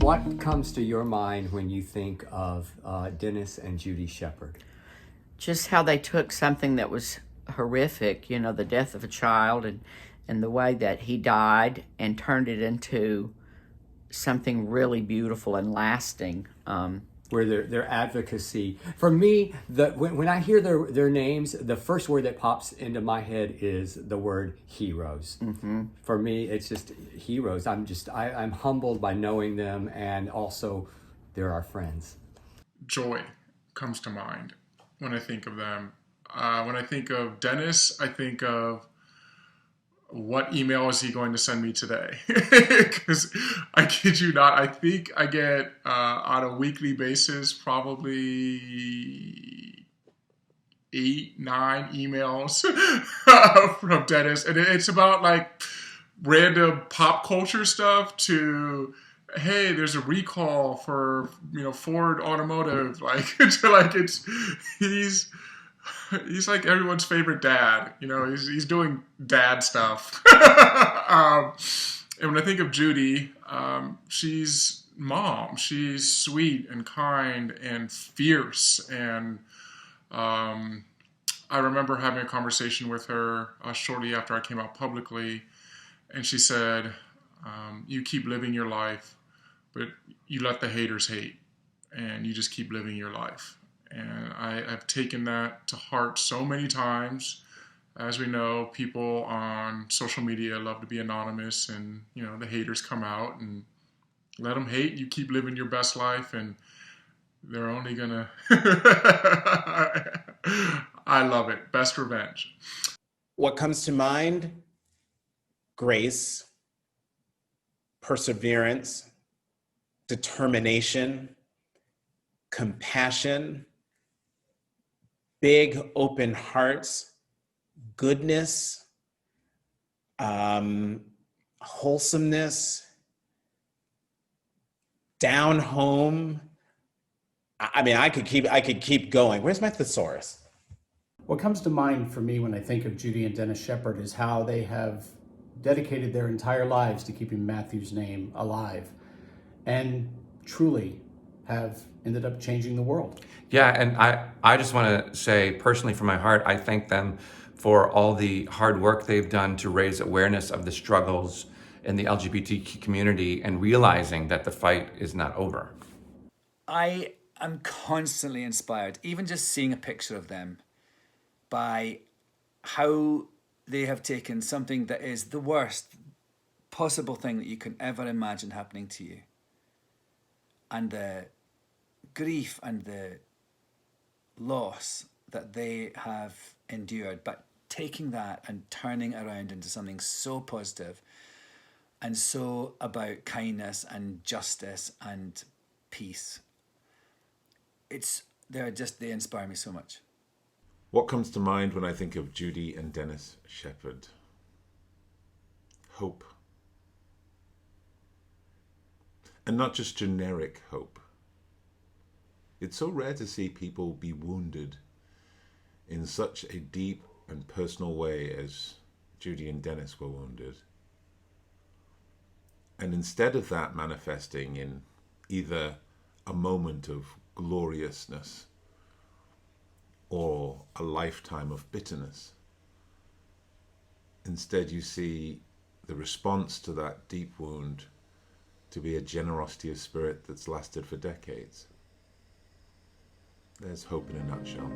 What comes to your mind when you think of Dennis and Judy Shepard? Just how they took something that was horrific, the death of a child, and the way that he died, and turned it into something really beautiful and lasting. Where their advocacy, for me, when I hear their names, the first word that pops into my head is the word heroes. Mm-hmm. For me, it's just heroes. I'm humbled by knowing them, and also they're our friends. Joy comes to mind when I think of them. When I think of Dennis, I think of what email is he going to send me today? Because I kid you not, I think I get on a weekly basis probably 8, 9 emails from Dennis, and it's about like random pop culture stuff to, hey, there's a recall for Ford Automotive, like to like he's like everyone's favorite dad. He's doing dad stuff. And when I think of Judy, she's mom. She's sweet and kind and fierce. And I remember having a conversation with her shortly after I came out publicly. And she said, you keep living your life, but you let the haters hate. And you just keep living your life. And I've taken that to heart so many times. As we know, people on social media love to be anonymous, and the haters come out, and let them hate. You keep living your best life, and they're only gonna. I love it. Best revenge. What comes to mind? Grace, perseverance, determination, compassion, big open hearts, goodness, wholesomeness, down home. I mean, I could keep going. Where's my thesaurus? What comes to mind for me when I think of Judy and Dennis Shepard is how they have dedicated their entire lives to keeping Matthew's name alive, and truly have ended up changing the world. Yeah, and I just want to say personally from my heart, I thank them for all the hard work they've done to raise awareness of the struggles in the LGBTQ community and realizing that the fight is not over. I am constantly inspired, even just seeing a picture of them, by how they have taken something that is the worst possible thing that you can ever imagine happening to you, and the grief and the loss that they have endured, but taking that and turning it around into something so positive and so about kindness and justice and peace. They inspire me so much. What comes to mind when I think of Judy and Dennis Shepard? Hope. And not just generic hope. It's so rare to see people be wounded in such a deep and personal way as Judy and Dennis were wounded. And instead of that manifesting in either a moment of gloriousness or a lifetime of bitterness, instead you see the response to that deep wound to be a generosity of spirit that's lasted for decades. There's hope in a nutshell.